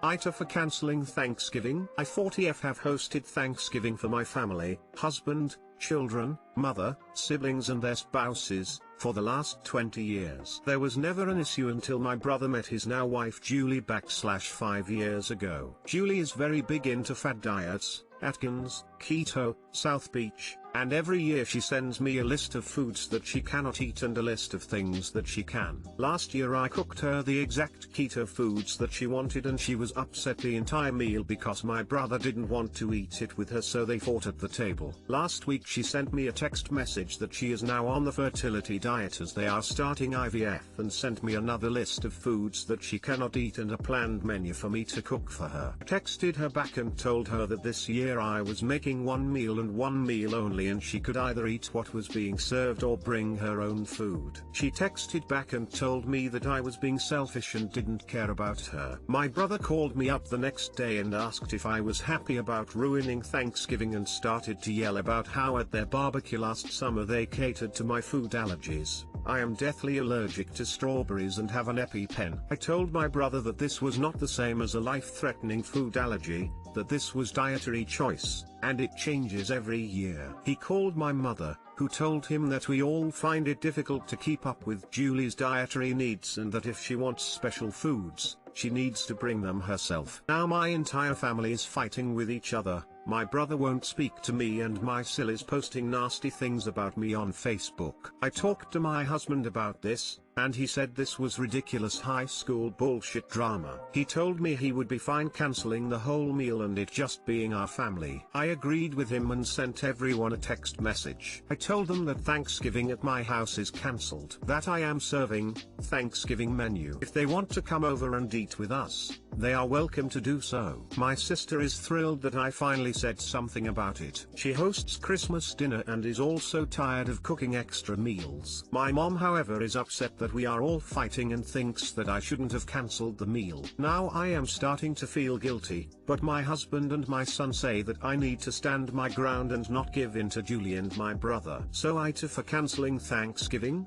AITA for cancelling Thanksgiving. I 40F have hosted Thanksgiving for my family, husband, children, mother, siblings and their spouses, for the last 20 years. There was never an issue until my brother met his now wife Julie /5 years ago. Julie is very big into fad diets, Atkins, keto, South Beach, and every year she sends me a list of foods that she cannot eat and a list of things that she can. Last year I cooked her the exact keto foods that she wanted and she was upset the entire meal because my brother didn't want to eat it with her, so they fought at the table. Last week she sent me a text message that she is now on the fertility diet as they are starting IVF, and sent me another list of foods that she cannot eat and a planned menu for me to cook for her. I texted her back and told her that this year I was making one meal and one meal only, and she could either eat what was being served or bring her own food. She texted back and told me that I was being selfish and didn't care about her. My brother called me up the next day and asked if I was happy about ruining Thanksgiving and started to yell about how at their barbecue last summer they catered to my food allergies. I am deathly allergic to strawberries and have an EpiPen. I told my brother that this was not the same as a life-threatening food allergy, that this was dietary choice, and it changes every year. He called my mother, who told him that we all find it difficult to keep up with Julie's dietary needs and that if she wants special foods, she needs to bring them herself. Now my entire family is fighting with each other. My brother won't speak to me and my sil is posting nasty things about me on Facebook. I talked to my husband about this, and he said this was ridiculous high school bullshit drama. He told me he would be fine cancelling the whole meal and it just being our family. I agreed with him and sent everyone a text message. I told them that Thanksgiving at my house is cancelled, that I am serving Thanksgiving menu. If they want to come over and eat with us, they are welcome to do so. My sister is thrilled that I finally said something about it. She hosts Christmas dinner and is also tired of cooking extra meals. My mom, however, is upset that we are all fighting and thinks that I shouldn't have cancelled the meal. Now I am starting to feel guilty, but my husband and my son say that I need to stand my ground and not give in to Julie and my brother. So AITA for cancelling Thanksgiving?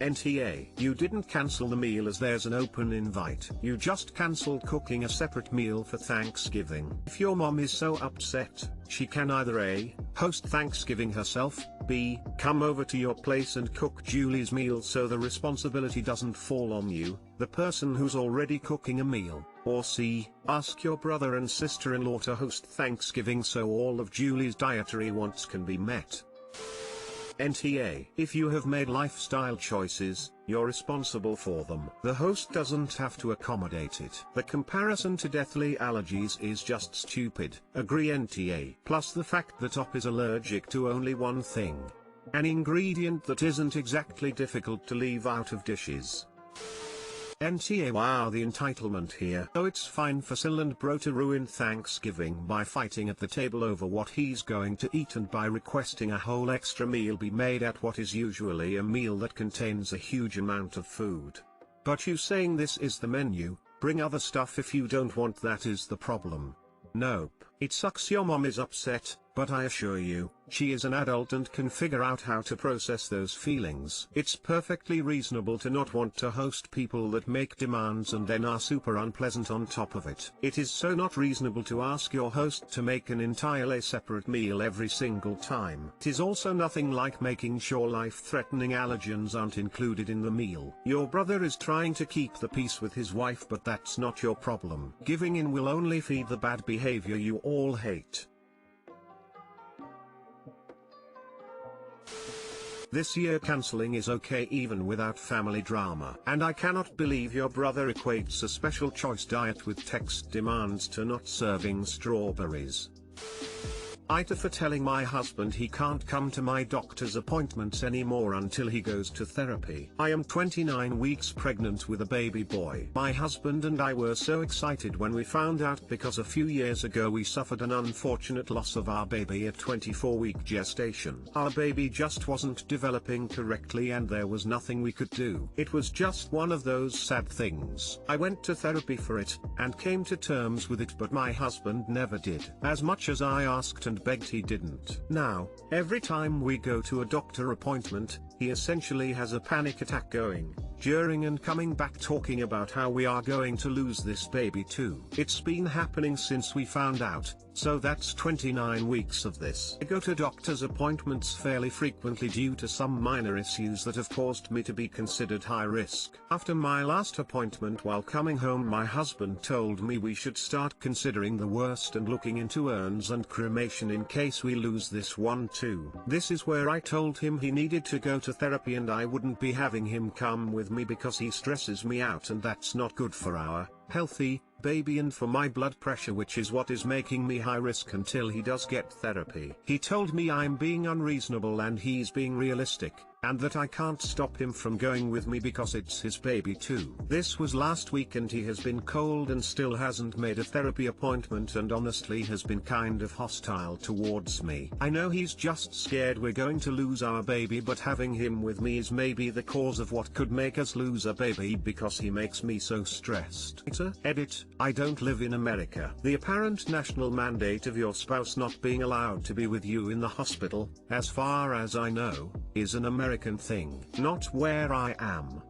NTA, you didn't cancel the meal as there's an open invite. You just cancelled cooking a separate meal for Thanksgiving. If your mom is so upset, she can either A, host Thanksgiving herself, B, come over to your place and cook Julie's meal so the responsibility doesn't fall on you, the person who's already cooking a meal, or C, ask your brother and sister-in-law to host Thanksgiving so all of Julie's dietary wants can be met. NTA, if you have made lifestyle choices, you're responsible for them. The host doesn't have to accommodate it. The comparison to deathly allergies is just stupid. Agree NTA. Plus the fact that OP is allergic to only one thing. An ingredient that isn't exactly difficult to leave out of dishes. NTA, wow, the entitlement here. So it's fine for Sil and Bro to ruin Thanksgiving by fighting at the table over what he's going to eat and by requesting a whole extra meal be made at what is usually a meal that contains a huge amount of food. But you saying this is the menu, bring other stuff if you don't want, that is the problem. Nope. It sucks your mom is upset, but I assure you, she is an adult and can figure out how to process those feelings. It's perfectly reasonable to not want to host people that make demands and then are super unpleasant on top of it. It is so not reasonable to ask your host to make an entirely separate meal every single time. It is also nothing like making sure life-threatening allergens aren't included in the meal. Your brother is trying to keep the peace with his wife, but that's not your problem. Giving in will only feed the bad behavior you all hate. This year cancelling is okay even without family drama. And I cannot believe your brother equates a special choice diet with text demands to not serving strawberries. AITA for telling my husband he can't come to my doctor's appointments anymore until he goes to therapy. I am 29 weeks pregnant with a baby boy. My husband and I were so excited when we found out because a few years ago we suffered an unfortunate loss of our baby at 24-week gestation. Our baby just wasn't developing correctly and there was nothing we could do. It was just one of those sad things. I went to therapy for it, and came to terms with it, but my husband never did. As much as I asked and begged, he didn't. Now, every time we go to a doctor appointment, he essentially has a panic attack going, during and coming back talking about how we are going to lose this baby too. It's been happening since we found out, so that's 29 weeks of this. I go to doctor's appointments fairly frequently due to some minor issues that have caused me to be considered high risk. After my last appointment while coming home, my husband told me we should start considering the worst and looking into urns and cremation in case we lose this one too. This is where I told him he needed to go to therapy and I wouldn't be having him come with me because he stresses me out and that's not good for our healthy baby and for my blood pressure, which is what is making me high risk until he does get therapy. He told me I'm being unreasonable and he's being realistic, and that I can't stop him from going with me because it's his baby too. This was last week and he has been cold and still hasn't made a therapy appointment and honestly has been kind of hostile towards me. I know he's just scared we're going to lose our baby, but having him with me is maybe the cause of what could make us lose a baby because he makes me so stressed. Edit, I don't live in America. The apparent national mandate of your spouse not being allowed to be with you in the hospital, as far as I know, is an American thing, not where I am.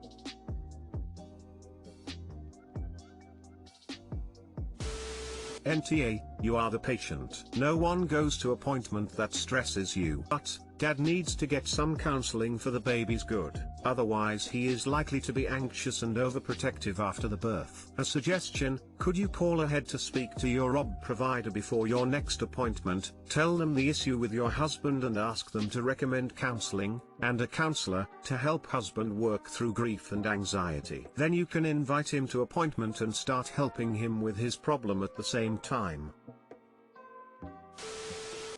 NTA, you are the patient. No one goes to appointment that stresses you. But, dad needs to get some counseling for the baby's good, otherwise he is likely to be anxious and overprotective after the birth. A suggestion, could you call ahead to speak to your OB provider before your next appointment, tell them the issue with your husband and ask them to recommend counseling, and a counselor, to help husband work through grief and anxiety. Then you can invite him to appointment and start helping him with his problem at the same time.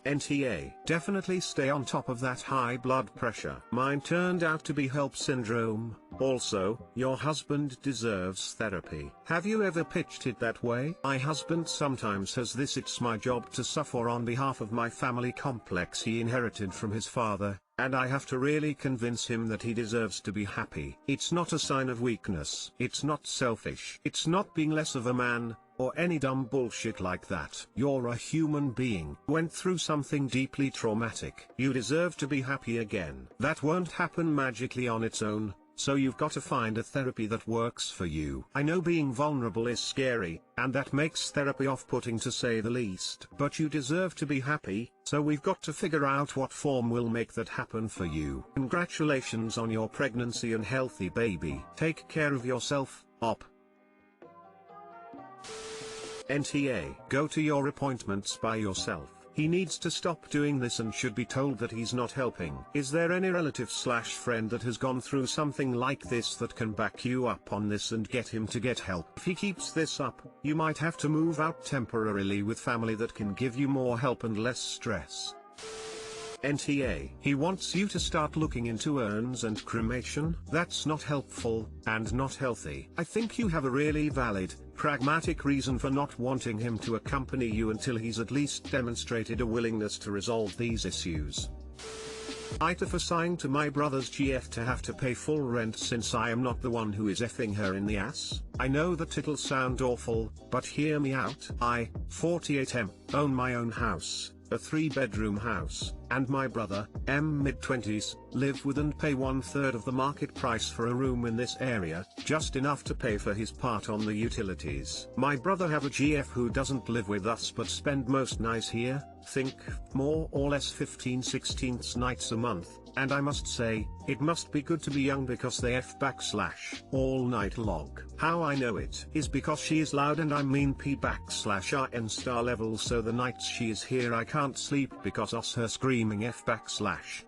NTA, definitely stay on top of that high blood pressure. Mine turned out to be HELP syndrome. Also, your husband deserves therapy. Have you ever pitched it that way? My husband sometimes has this "it's my job to suffer on behalf of my family" complex he inherited from his father, and I have to really convince him that he deserves to be happy. It's not a sign of weakness. It's not selfish. It's not being less of a man, or any dumb bullshit like that. You're a human being, went through something deeply traumatic. You deserve to be happy again. That won't happen magically on its own, so you've got to find a therapy that works for you. I know being vulnerable is scary, and that makes therapy off-putting to say the least. But you deserve to be happy, so we've got to figure out what form will make that happen for you. Congratulations on your pregnancy and healthy baby. Take care of yourself, op. NTA, go to your appointments by yourself. He needs to stop doing this and should be told that he's not helping. Is there any relative/friend that has gone through something like this that can back you up on this and get him to get help? If he keeps this up, you might have to move out temporarily with family that can give you more help and less stress. NTA, he wants you to start looking into urns and cremation. That's not helpful, and not healthy. I think you have a really valid, pragmatic reason for not wanting him to accompany you until he's at least demonstrated a willingness to resolve these issues. AITA, for saing to my brother's GF to have to pay full rent since I am not the one who is effing her in the ass. I know that it'll sound awful, but hear me out. I, 48M, own my own house, a 3-bedroom house, and my brother, M, mid-20s, live with and pay 1/3 of the market price for a room in this area, just enough to pay for his part on the utilities. My brother have a GF who doesn't live with us but spend most nights here, think, more or less 15/16 nights a month, and I must say, it must be good to be young because they all night log. How I know it is because she is loud, and I mean P/RN star level, so the nights she is here I can't sleep because us her screaming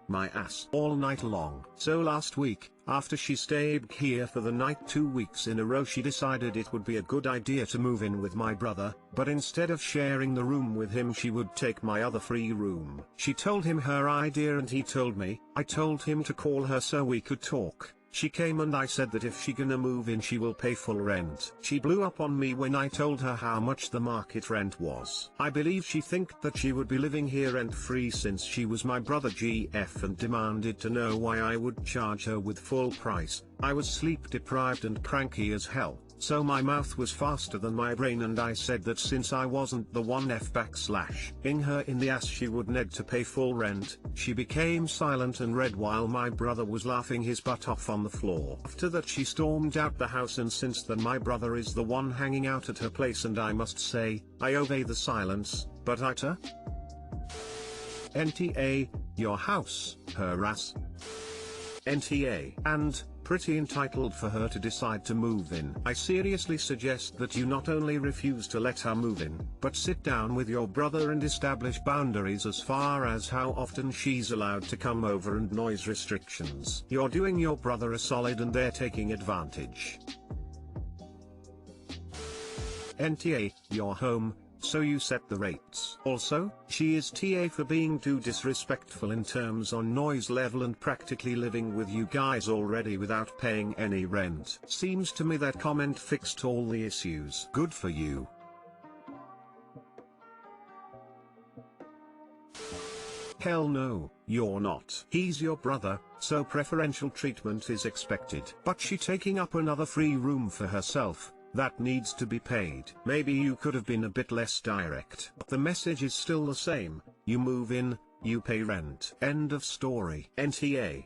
my ass all night long. So last week, after she stayed here for the night 2 weeks in a row, she decided it would be a good idea to move in with my brother, but instead of sharing the room with him she would take my other free room. She told him her idea and he told me. I told him to call her so we could talk. She came and I said that if she gonna move in she will pay full rent. She blew up on me when I told her how much the market rent was. I believe she think that she would be living here rent free since she was my brother GF, and demanded to know why I would charge her with full price. I was sleep deprived and cranky as hell, So my mouth was faster than my brain, and I said that since I wasn't the one ing her in the ass she would need to pay full rent. She became silent and read while my brother was laughing his butt off on the floor. After that she stormed out the house, and since then my brother is the one hanging out at her place, and I must say, I obey the silence, but AITA? NTA, your house, her ass. NTA, and, pretty entitled for her to decide to move in. I seriously suggest that you not only refuse to let her move in, but sit down with your brother and establish boundaries as far as how often she's allowed to come over and noise restrictions. You're doing your brother a solid and they're taking advantage. NTA, your home, so you set the rates. Also, she is TA for being too disrespectful in terms on noise level and practically living with you guys already without paying any rent. Seems to me that comment fixed all the issues. Good for you. Hell no, you're not. He's your brother, so preferential treatment is expected. But she taking up another free room for herself, that needs to be paid. Maybe you could have been a bit less direct. But the message is still the same, you move in, you pay rent. End of story. NTA.